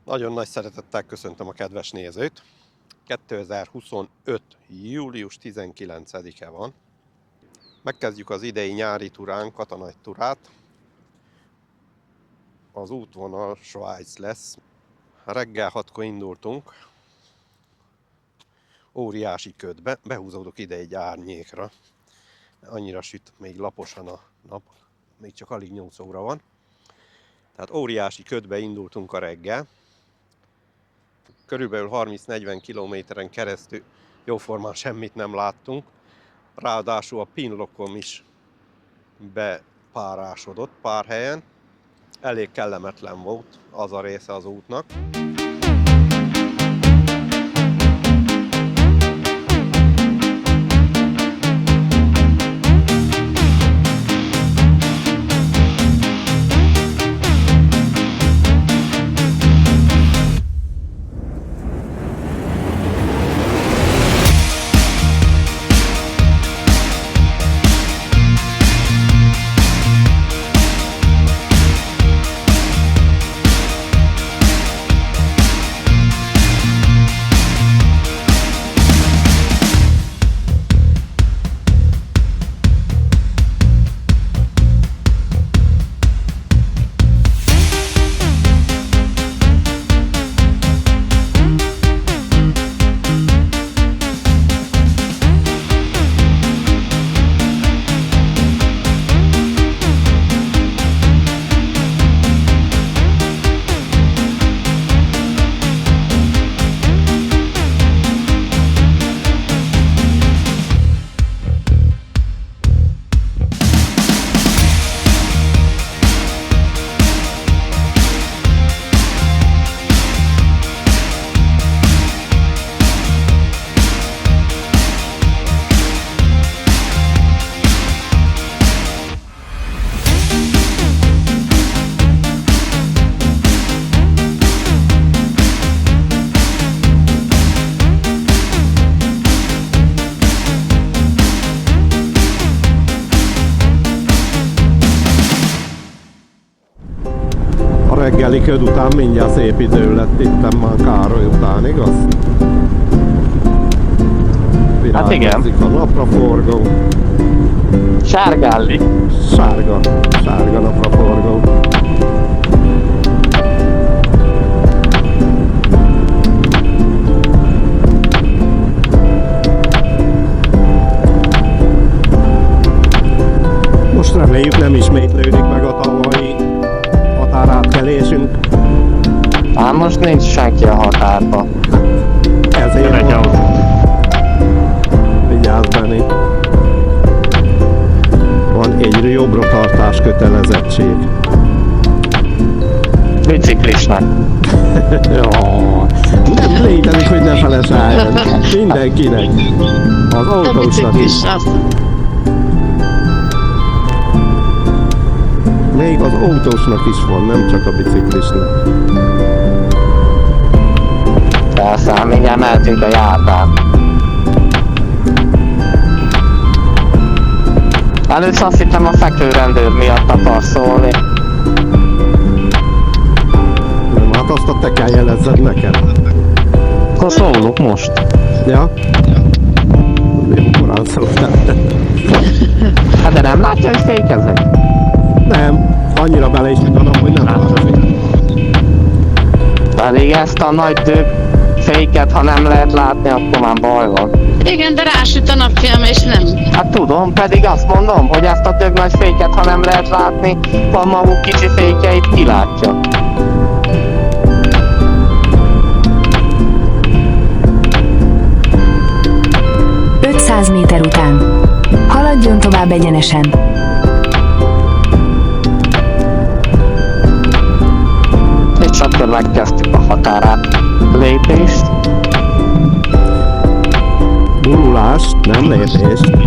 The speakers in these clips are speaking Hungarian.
Nagyon nagy szeretettel köszöntöm a kedves nézőt. 2025. július 19-e van. Megkezdjük az idei nyári turánk, Katanagy turát. Az útvonal Svájc lesz. Reggel 6-kor indultunk. Óriási ködbe. Behúzódok ide egy árnyékra. Annyira süt még laposan a nap. Még csak alig 8 óra van. Tehát óriási ködbe indultunk a reggel. Körülbelül 30-40 kilométeren keresztül jóformán semmit nem láttunk. Ráadásul a pinlokom is bepárásodott pár helyen. Elég kellemetlen volt az a része az útnak. Reggeli köd után mindjárt szép idő lett itt már Károly után, igaz? Hát igen. A napraforgó. Sárgállik. Sárga napraforgó. Most reméljük nem ismétlődik meg a tavalyi határátkelésünk. Hát most nincs senki a határba. Ezért van. Vigyázz, Benni. Van egy jobbra-tartás kötelezettség. Biciklisnek. Nem létezik, hogy ne feles álljon. Mindenkinek. Az autósnak is. Még az autósnak is van, nem csak a biciklisnek. Persze, mindjárt mehetünk a járdán. Először azt hittem a fekvőrendőr miatt akar szólni. Nem, hát azt a te kell jelezzed nekem. Akkor szólok most. Ja? Jó korán szóltál. Hát de nem látja, hogy fékezek? Nem, annyira bele is tudom, hogy nem látszik. Pedig ezt a nagy dög féket, ha nem lehet látni, akkor már baj van. Igen, de rásüt a napfilm és nem. Hát tudom, pedig azt mondom, hogy ezt a dög nagy féket, ha nem lehet látni, a maguk kicsi fékeit kilátja. ...500 méter után. Haladjon tovább egyenesen. És akkor megkezdtük a határát lépést. Gurulást, nem lépést.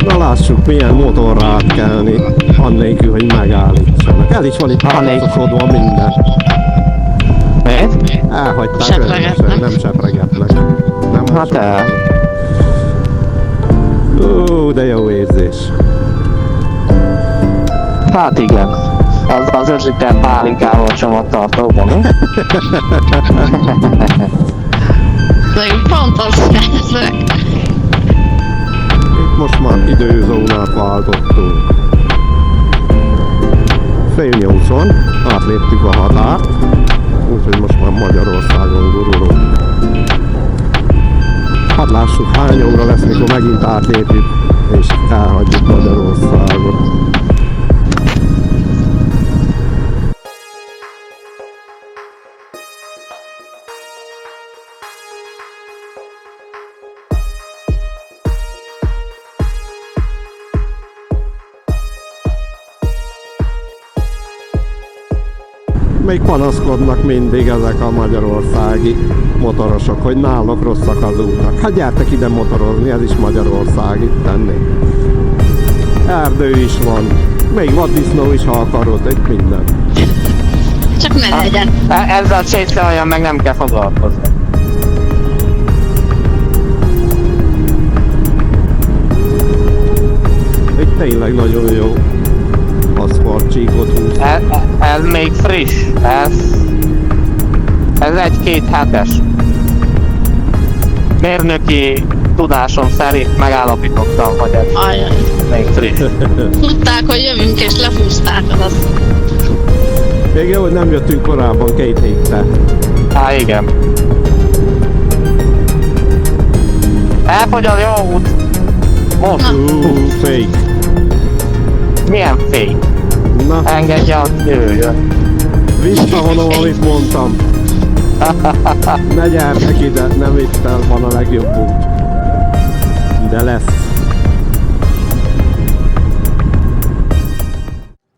Na lássuk, milyen motorra átkelni, annélkül, hogy megállítsanak. El is van itt házasodva minden. Miért? Elhagyták rendesen, nem sepregetnek. Nem Hát el. De jó érzés. Hát igen. Az 5 liter pálinkával csomagtartóban, mi? Pont az ezek. Itt most már időzónát váltottunk. Fél 8-on átléptük a határt, úgyhogy most már Magyarországon gurulunk. Hát lássuk, hány óra lesz, mikor megint átlépjük, és elhagyjuk Magyarországot. Még panaszkodnak mindig ezek a magyarországi motorosok, hogy náluk rosszak az útak. Hát gyertek ide motorozni, ez is Magyarország, itt tenni. Erdő is van, még vaddisznó is, ha akarod, itt minden. Csak ne legyen. Ezzel sétáljan meg nem kell foglalkozni. Itt tényleg nagyon jó aszfaltcsíkot húz. Ez még friss, ez egy-két hetes. Mérnöki tudásom szerint megállapítottam, hogy ez Ajaj. még friss. Tudták, hogy jövünk és lefúzták az. Még jó, hogy nem jöttünk korábban 2 héttel. Há, igen. Elfogy a jó út. Most. Fake. Milyen fény? Na, Engedje, az jöjjön. visszavonom, amit mondtam. Ne gyertek ide, nem itt van a legjobb út. De lesz.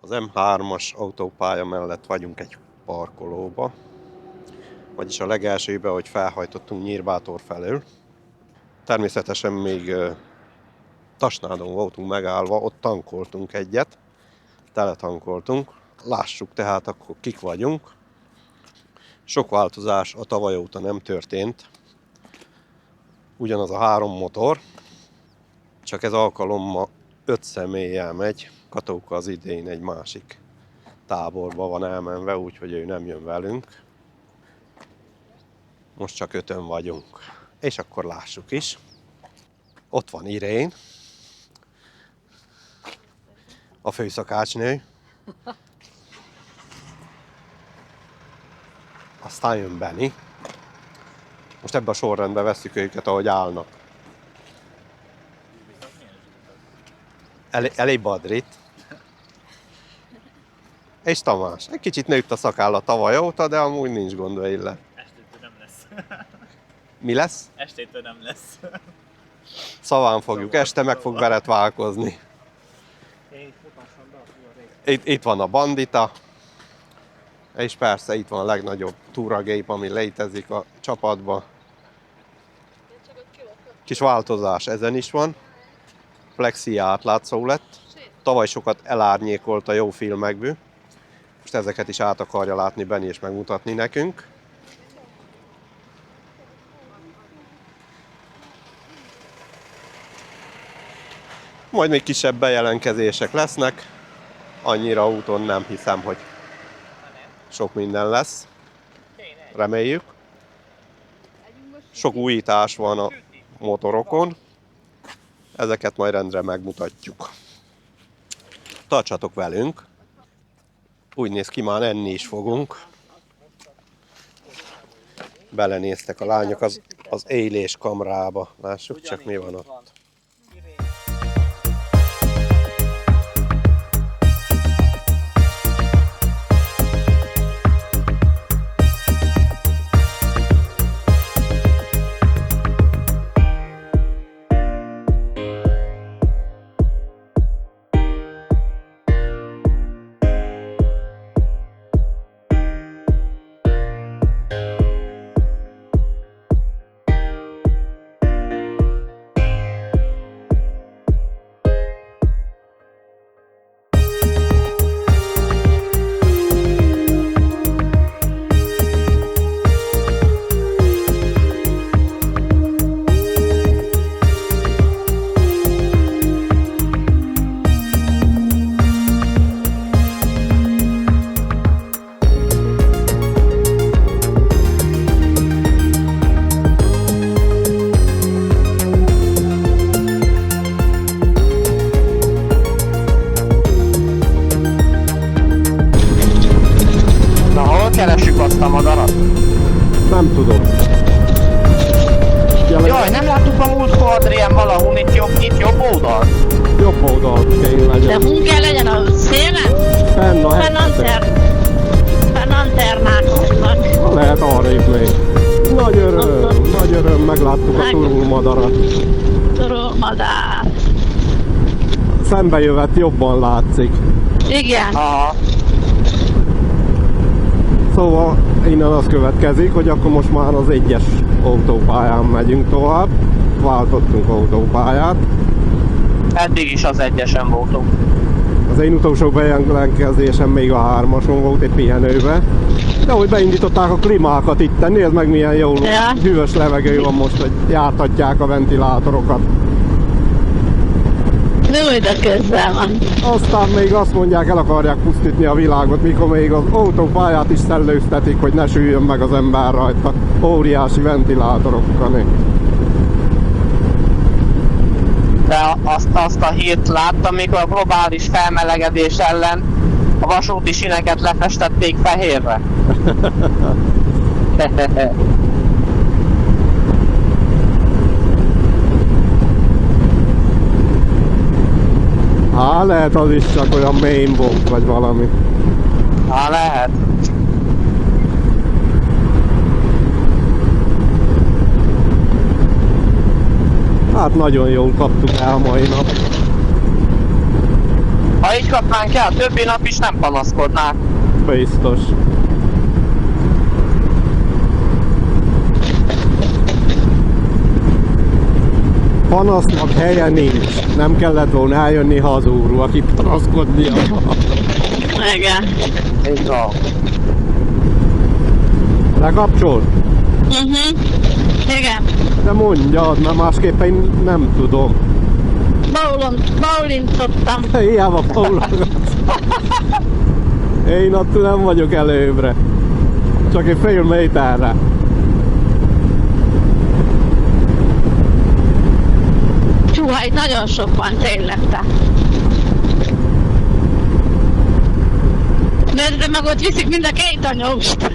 Az M3-as autópálya mellett vagyunk egy parkolóba. Vagyis a legelsőben, hogy felhajtottunk Nyírbátor felől. Természetesen még Tasnádon voltunk megállva, ott tankoltunk egyet. Teletankoltunk. Lássuk tehát akkor kik vagyunk. Sok változás a tavaly óta nem történt. Ugyanaz a 3 motor, csak ez alkalommal 5 személlyel megy. Katóka az idén egy másik táborba van elmenve, úgyhogy ő nem jön velünk. Most csak 5-ön vagyunk. És akkor lássuk is. Ott van Irén, a főszakácsnő. Aztán jön Benni. Most ebben a sorrendben vesszük őket, ahogy állnak. Elé Badrit. És Tamás. Egy kicsit nőtt a szakálla tavaly óta, de amúgy nincs gond vele. Estétől nem lesz. Mi lesz? Estétől nem lesz. Szaván fogjuk, este meg fog beretválkozni. Itt van a bandita, és persze itt van a legnagyobb túragép, ami létezik a csapatban. Kis változás ezen is van. Plexi átlátszó lett. Tavaly sokat elárnyékolt a jó filmekből. Most ezeket is át akarja látni Benni és megmutatni nekünk. Majd még kisebb bejelentkezések lesznek. Annyira úton nem hiszem, hogy sok minden lesz. Reméljük. Sok újítás van a motorokon. Ezeket majd rendre megmutatjuk. Tartsatok velünk. Úgy néz ki, már enni is fogunk. Belenéztek a lányok az élés kamrába. Lássuk csak, mi van ott. lehet arrébb még. Nagy öröm, megláttuk a turulmadarat. Turulmadár. Szembejövet jobban látszik. Igen. Aha. Szóval innen az következik, hogy akkor most már az 1-es autópályán megyünk tovább. Váltottunk autópályát. Eddig is az 1-esen voltunk. Az én utolsó bejelentkezésem még a 3-ason volt egy pihenőbe. De hogy beindították a klimákat itt, nézd meg milyen jó hűvös levegő van most, hogy jártatják a ventilátorokat. Jó, de közel van. Aztán még azt mondják, el akarják pusztítni a világot, mikor még az autópályát is szellőztetik, hogy ne süljön meg az ember rajta. Óriási ventilátorokkal. De azt a hírt láttam, mikor a globális felmelegedés ellen a vasúti sineket lefestették fehérre. Lehet az is csak olyan main volt, vagy valami. Lehet. Hát nagyon jól kaptuk el mai nap. Ha így kapnánk el, többi nap is nem panaszkodnák. Biztos. Panasznak helye nincs. Nem kellett volna eljönni hazúrul, aki panaszkodnia. Igen. Így van. Lekapcsolt? Igen. De mondjad, mert másképpen én nem tudom. Baulintottam. Hiába paulogok. Én attól nem vagyok előbbre. Csak egy fél méterre. Húha, itt nagyon sok van tényleg te. De meg ott viszik mind a két anyóst.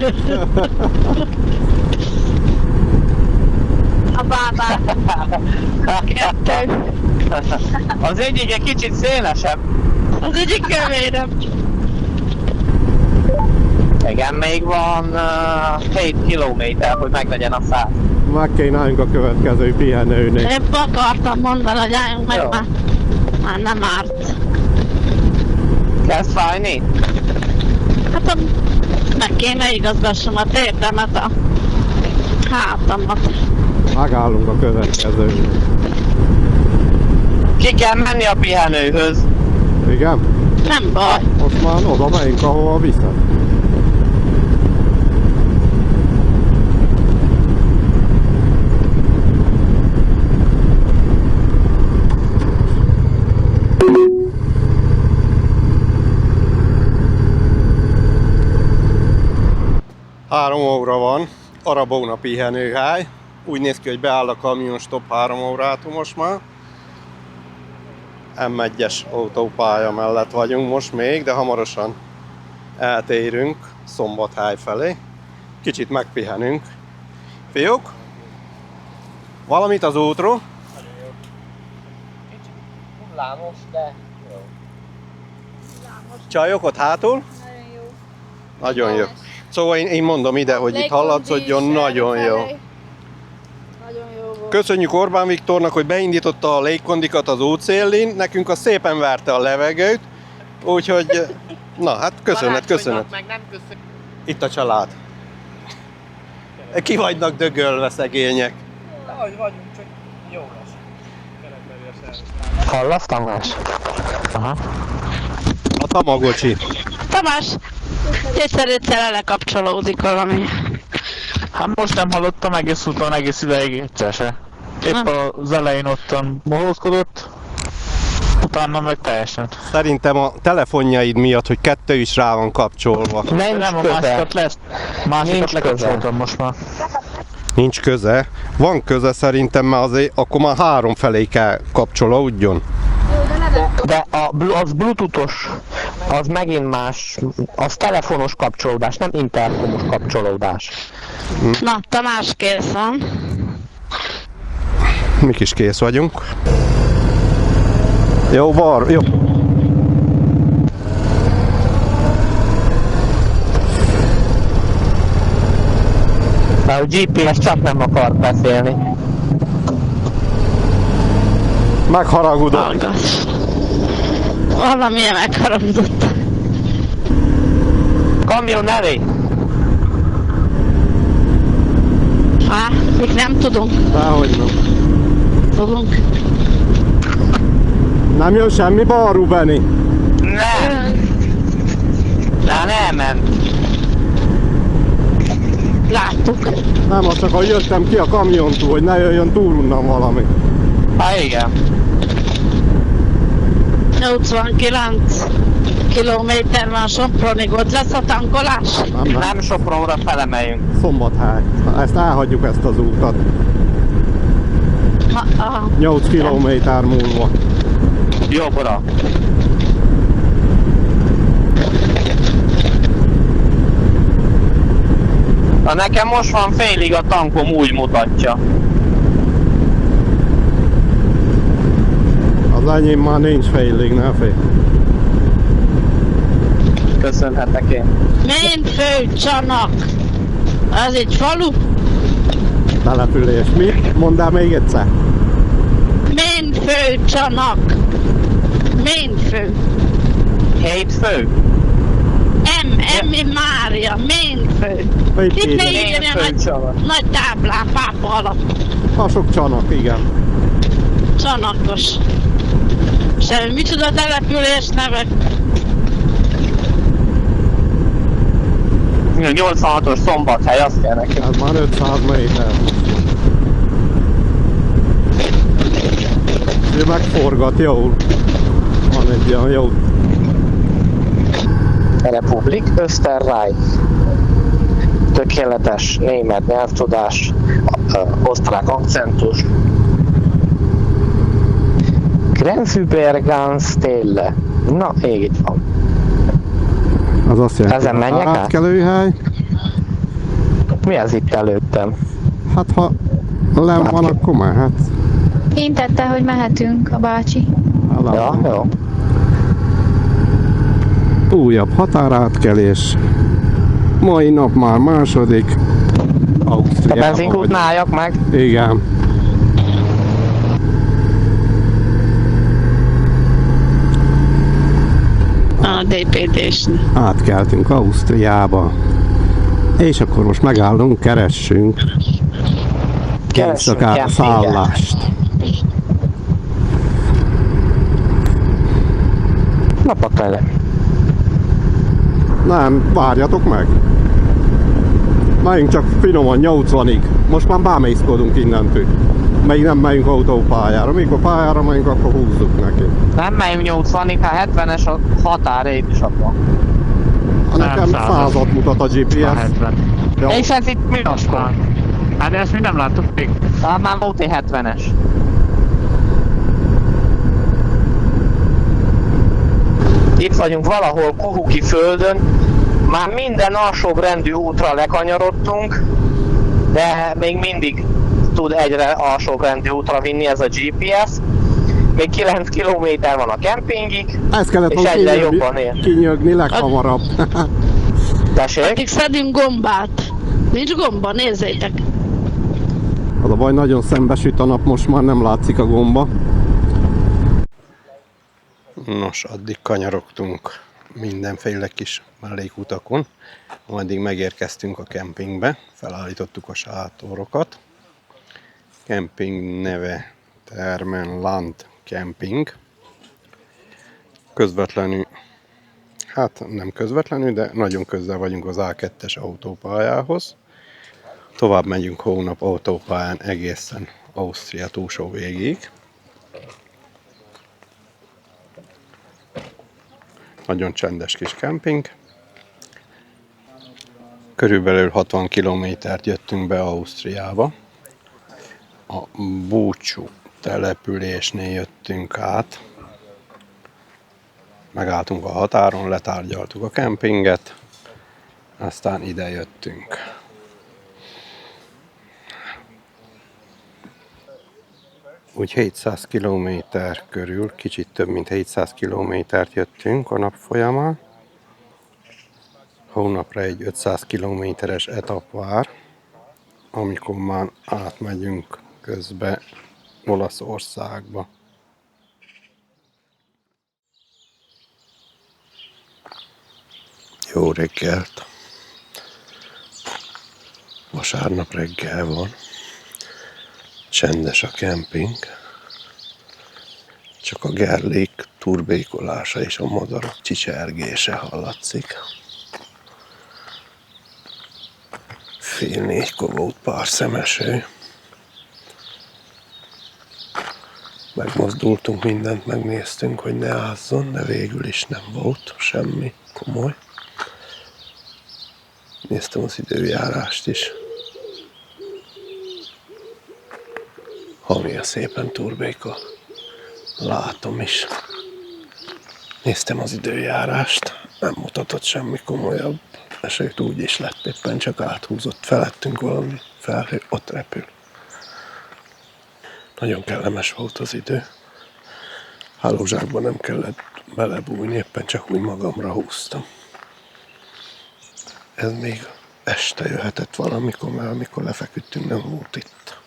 A bábát. Kettő. Az egyik egy kicsit szélesebb. Az egyik kövérebb. Igen, még van 7 kilométer, hogy meglegyen a 100. Meg kéne álljunk a következő pihenőnél. Épp akartam mondani, hogy álljunk meg, Jó. már nem árt. Kezd fájni? Hát meg kéne igazgassam a térdemet, a hátamat. Megállunk a következőnél. Ki kell menni a pihenőhöz. Igen? Nem baj. Most már oda megyünk, ahova viszed. Három óra van, Arabóna pihenőhely. Úgy néz ki, hogy beáll a kamionstop 3 órátumos már. M1-es autópálya mellett vagyunk most még, de hamarosan eltérünk Szombathely felé. Kicsit megpihenünk. Fiúk? Valamit az útról? Kicsit hullámos, de jó. Csajok ott hátul? Nagyon jó. Szóval én mondom ide, hogy itt hallatszódjon, nagyon jó. Nagyon jó volt. Köszönjük Orbán Viktornak, hogy beindította a légkondikat az útszélén, nekünk a szépen verte a levegőt, úgyhogy, na hát köszönet. Meg nem köszönjük. Itt a család. Ki vagynak dögölve szegények. Ahogy vagyunk, csak jó lesz. Hallasz, Tamás? Aha. A Tamagocsi. Tamás, egyszer-egyszer lekapcsolódik valami. Hát most nem hallottam egész úton, egész ideig egyszer se. Épp az elején ottan mohózkodott, utána meg teljesen. Szerintem a telefonjaid miatt, hogy 2 is rá van kapcsolva. Nem Nem, a köze. másikat lesz. Másikat Nincs lekapcsoltam most már. Nincs köze. Van köze szerintem, mert azért akkor már 3 felé kell kapcsolódjon. De az bluetoothos, az megint más, az telefonos kapcsolódás, nem interkomos kapcsolódás. Na, Tamás kész van. Mi is kész vagyunk. Jó, jó. De a GPS csak nem akar beszélni. Megharagudott. Hallgass. Valamilyen megharagudott. Kamion elé! Még nem tudunk. Dehogy nem. Tudunk. Nem jön semmi bal, Rubeni? Nem! De nem. Láttuk. Nem, azt csak hogy jöttem ki a kamiontól, hogy ne jöjjön túl onnan valami. Hát igen. 89 kilométer van Sopronig, ott lesz a tankolás? Nem Sopronra felemegyünk. Szombathely. Ezt elhagyjuk, ezt az útat. 8 kilométer múlva. Jobbra. Nekem most van félig a tankom, úgy mutatja. Az enyém már nincs félig, ne félj. Köszönhetek én. Ménfő Csanak. Ez egy falu? Település. Mi? Mondd el még egyszer. Ménfő Csanak. Ménfő. Hétfő. M. Mária. Ménfő. Itt ne írja nagy táblán, pápa alatt. A sok Csanak, igen. Csanakos. Semmi, micsoda település neve? 86-os Szombathely, azt kell nekem. Ez már 500 méter. Ő megforgat jól. Van egy ilyen jó. Republik Österreich. Tökéletes német nyelvtudás, osztrák akcentus. Grenfüberganstelle. Na, ég itt van. Az azt jelenti, Ezen menjek át? átkelőhely. Mi az itt előttem? Hát ha len van, akkor mehet. Intette, hogy mehetünk a bácsi. Ja, jó. Újabb határátkelés. Mai nap már második. A Ausztriában benzinkútnál álljak meg. Igen. A DPD-snél. Átkeltünk Ausztriába. És akkor most megállunk, keressünk Keressünk szállást. Napakele. Nem, várjatok meg. Megyünk csak finoman 80-ig. Most már bámészkodunk innentől. Még nem megyünk autópályára. Mikor pályára megyünk, akkor húzzuk neki. Nem megyünk 80-ig, hát 70-es a határét is abban. Nekem 100-at mutat a GPS. 70. Ja, És ez itt mi akkor? Hát de ezt mi nem láttuk még. Hát már volt egy 70-es. Itt vagyunk valahol Kuhuki földön. Már minden alsóbrendű útra lekanyarodtunk, de még mindig tud egyre alsóbrendű útra vinni ez a GPS. Még 9 kilométer van a kempingig, ezt kellett és volna egyre jobban él. kinyögni leghamarabb. Tessék? Addig szedünk gombát. Nincs gomba, nézzétek. Az a baj, nagyon szembesüt a nap, most már nem látszik a gomba. Nos, addig kanyarogtunk mindenféle kis mellékutakon, addig megérkeztünk a kempingbe, felállítottuk a sátorokat. Kemping neve Termenland Camping. Közvetlenül, hát nem közvetlenül, de nagyon közel vagyunk az A2-es autópályához. Tovább megyünk hónap autópályán egészen Ausztria túlsó végig. Nagyon csendes kis kemping. Körülbelül 60 kilométert jöttünk be Ausztriába. A Búcsú településnél jöttünk át. Megálltunk a határon, letárgyaltuk a kempinget, aztán ide jöttünk. Úgy 700 kilométer körül, kicsit több mint 700 kilométert jöttünk a nap folyamán. Hónapra egy 500 kilométeres etap vár. amikor már átmegyünk közbe Olaszországba. Jó reggelt! Vasárnap reggel van. Csendes a kemping. Csak a gerlék turbékolása és a madarak csicsergése hallatszik. 3:30 volt pár szemeső. Megmozdultunk, mindent megnéztünk, hogy ne ázzon, de végül is nem volt semmi komoly. Néztem az időjárást is. Ha milyen szépen turbékol. Látom is. Néztem az időjárást, nem mutatott semmi komolyabb. Esőt úgy is lett, éppen csak áthúzott felettünk valami felhő, ott repül. Nagyon kellemes volt az idő. Hálózsákban nem kellett belebújni, éppen csak úgy magamra húztam. Ez még este jöhetett valamikor, mert amikor lefeküdtünk, nem volt itt.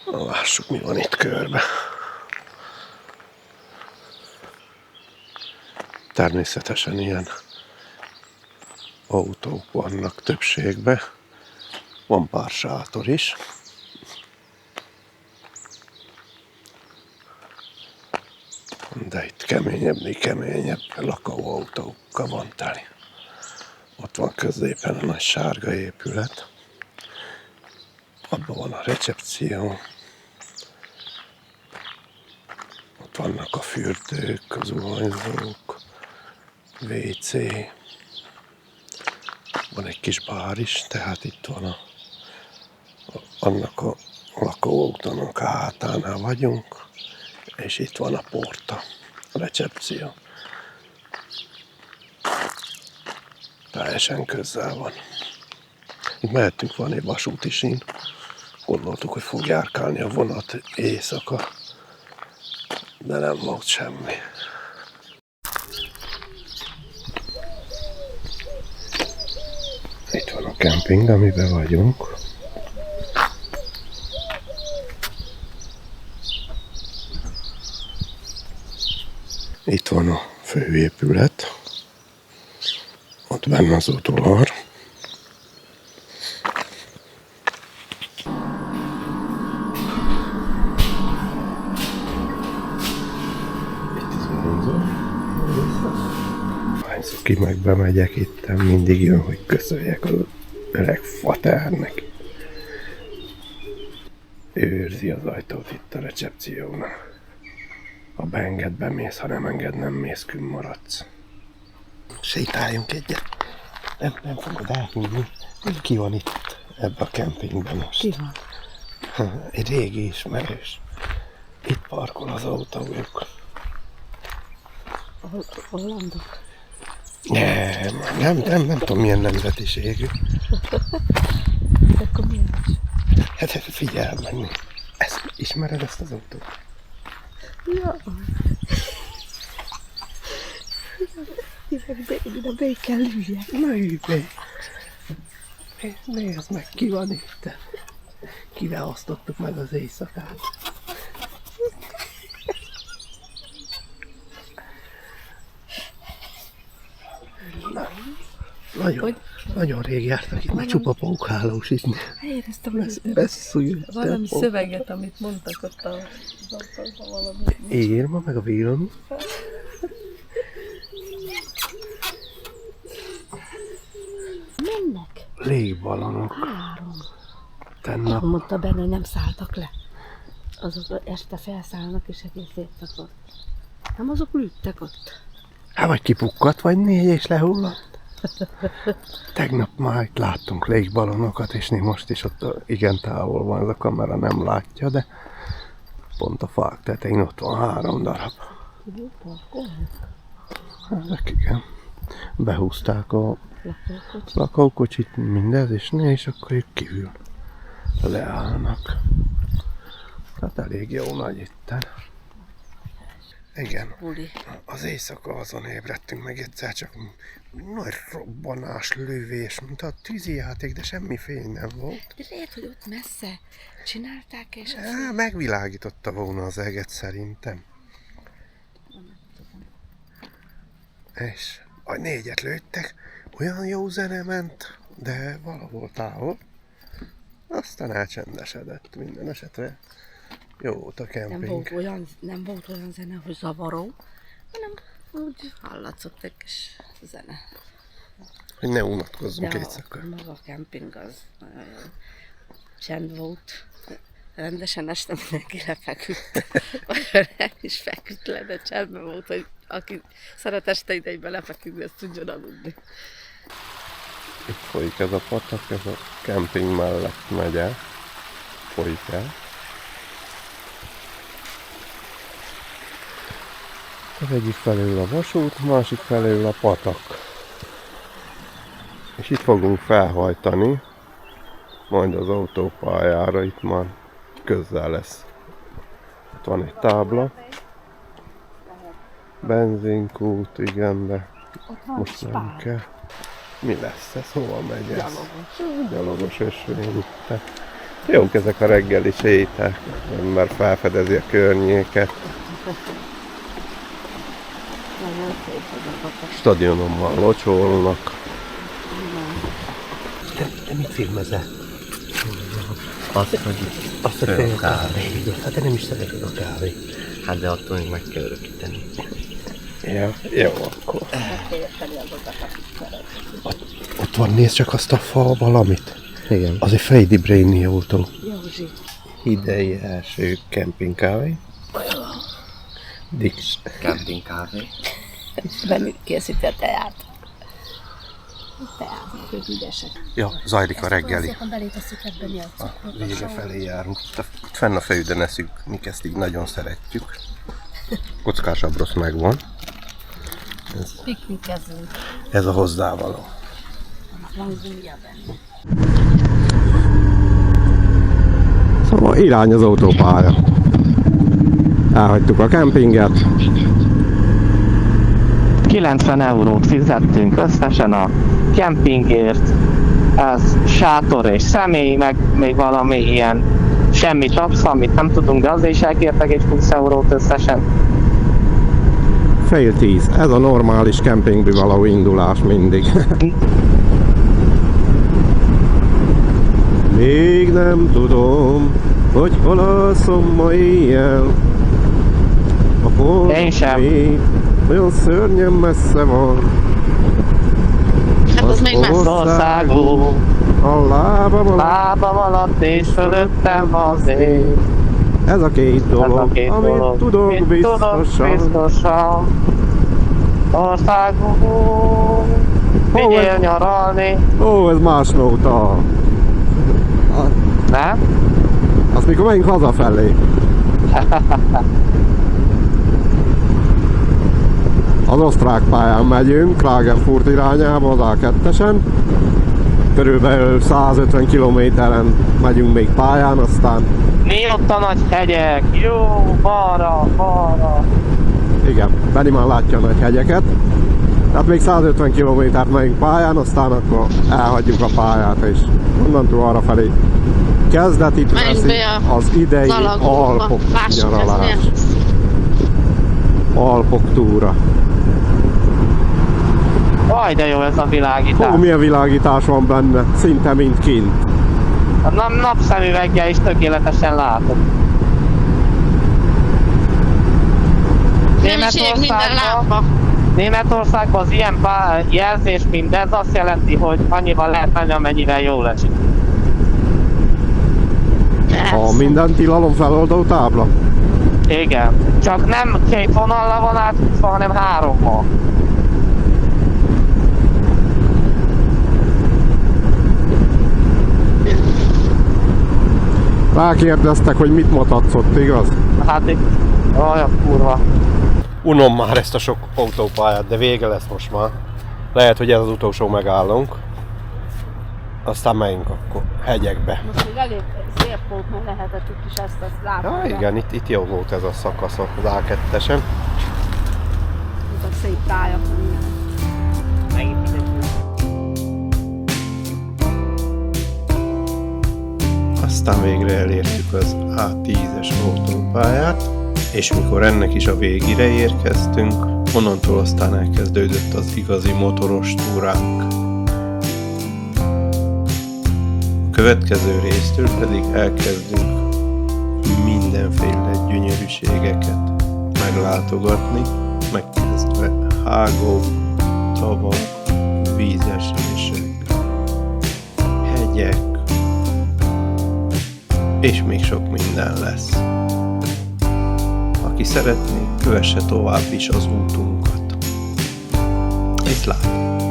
Na, lássuk, mi van itt körbe. Természetesen ilyen autók vannak többségben. Van pár sátor is. De itt keményebb lakóautókkal van teli. Ott van középen a nagy sárga épület. Abban van a recepció. Ott vannak a fürdők, a zuhanyzók, WC. Van egy kis bár is, tehát itt van annak a lakóautónak a hátánál vagyunk. És itt van a porta, a recepció. Teljesen közel van. Itt mehetünk, van egy vasúti sín. Gondoltuk, hogy fog járkálni a vonat éjszaka, de nem volt semmi. Itt van a kemping, amiben vagyunk. Itt van a főépület, ott benne az udvar. Itt az vonzó. Hányszor ki meg bemegyek itt, mindig jön, hogy köszönjek az öreg faternek. Ő őrzi az ajtót itt a recepciónál. Ha beenged, bemész, ha nem enged, nem mész, künn maradsz. Sétáljunk egyet. Nem fogod elhívni. Ki van itt ebben a kempingben most? Ki van? Egy régi ismerős. Itt parkol az autójuk. Hollandok? Nem tudom milyen nemzetiségű. Akkor milyen is? Hát figyelj meg. Ismered ezt az autót? Ja. Ide be kell üljek. Na ülj be. Nézd meg, ki van itt. Kivel osztottuk meg az éjszakát. Nagyon rég jártak itt, mert csupa pókhálós itt. Éreztem, valami szöveget, amit mondtak ott a valami. Írma, meg a Vilmi. Mennek? Légballonok. 3. Tennap. Mondta benne, hogy nem szálltak le. Azok este felszállnak és egész szétszakott. Nem azok lőttek ott? Hát vagy kipukkadt, vagy 4 és lehullott. Tegnap már itt láttunk légballonokat, és most is ott igen távol van, ez a kamera nem látja, de pont a fák tetején ott van 3 darab. Ezek igen. Behúzták a lakókocsit, mindez, és akkor ők kívül leállnak. Tehát elég jó nagy itten. Igen. buli. Az éjszaka azon ébredtünk meg egyszer, csak nagy robbanás, lövés, mint a tűzijáték, de semmi fény nem volt. De lehet, hogy ott messze csinálták, és Megvilágította volna az eget szerintem. És a 4-et lőttek, olyan jó zene ment, de valahol távol. Aztán elcsendesedett minden esetre. Jó volt a kemping. nem volt olyan zene, hogy zavaró, hanem úgy hallatszott egy kis zene. Hogy ne unatkozzunk De éjszaka. maga a kemping az nagyon jó. Csend volt. Rendesen este mindenki lefeküdt. Vagy nem is feküdt le, de csendben volt, hogy aki szeret este idejében lefeküdni, azt tudjon aludni. Itt folyik ez a patak, ez a kemping mellett megy el. Folyik el. Az egyik felől a vasút, másik felől a patak. És itt fogunk felhajtani, majd az autópályára, itt már közel lesz. Itt van egy tábla. Benzinkút, igen, de most nem kell. Mi lesz ez? Hova megy ez? Gyalogos ösvény itt. Jók ezek a reggeli séták, az ember felfedezi a környéket. Stadionommal locsolnak. Te mit filmezel? Azt, hogy a kávé. Hát te nem is szereted a kávé. Hát de attól még meg kell örökíteni. Ja, jó akkor. Ott van, nézd csak azt a fa valamit. Igen. Az egy Fejdi Brainy autó. Józsi. Idei első kempingkávé. Dix. Camping kávé. Ben készíti a teát. Teát, ők ügyesek. Ja, zajlik a reggeli. Szépen belétesszük ebben mi a cukrot. Vége felé járunk. Itt fenn a fejüden eszünk, mik ezt így nagyon szeretjük. Kockás abrosz megvan. Piknikezünk. Ez a hozzávaló. Van zúlya benne. Szóval irány az autópálya. Elhagytuk a kempinget. 90 eurót fizettünk összesen a kempingért. Ez sátor és személy, meg még valami ilyen semmi tapsz, amit nem tudunk, de azért is elkértek egy 20 eurót összesen. Fél 10. Ez a normális kempingbe való indulás mindig. Még nem tudom, hogy hol alszom ma éjjel. A hold Én sem. még olyan szörnyen messze van. Hát az még messze. Országú, A lábam alatt. lábam alatt és fölöttem az ég. Ez a két dolog, Ez a két amit dolog, tudok mit biztosan. biztosan. Országú, vigyél nyaralni. Ó, ez más nóta. Nem? Azt mikor megyünk hazafelé. Az osztrák pályán megyünk, Klagenfurt irányába, az A2-esen. Körülbelül 150 kilométeren megyünk még pályán, aztán Mi ott a nagy hegyek? Jó, balra, balra. igen, Benni már látja a nagy hegyeket. Tehát még 150 kilométert megyünk pályán, aztán akkor elhagyjuk a pályát, és onnantól arra felé kezdetit Menjünk veszi be az idei Zalagóba. Alpok Lássuk, ez nyaralás. milyen. Alpok túra. Vaj, de jó ez a világítás. Hú, milyen világítás van benne, szinte mint kint. A napszemüveggel is tökéletesen látok. Nem is ég minden lábba. Németországban az ilyen jelzés mindez azt jelenti, hogy annyival lehet menni, amennyivel jól esik. A minden tilalom feloldó tábla. Igen. Csak nem 2 vonallal van átúszva, hanem 3-mal. Rákérdeztek, hogy mit mutatsz ott, igaz? Hát itt olyan kurva. Unom már ezt a sok autópályát, de vége lesz most már. Lehet, hogy ez az utolsó megállunk. aztán megyünk akkor hegyekbe. Most még elég szép volt, mert lehetett itt is ezt látni. Ja, igen, itt jó volt ez a szakasz az A2-esen. Ez a szép tájak. Aztán végre elértük az A10-es autópályát, és mikor ennek is a végére érkeztünk, onnantól aztán elkezdődött az igazi motoros túránk. A következő résztől pedig elkezdünk mindenféle gyönyörűségeket meglátogatni, megkezdve hágók, tavak, vízesések, hegyek, és még sok minden lesz. Aki szeretné, kövesse tovább is az útunkat. Viszlát!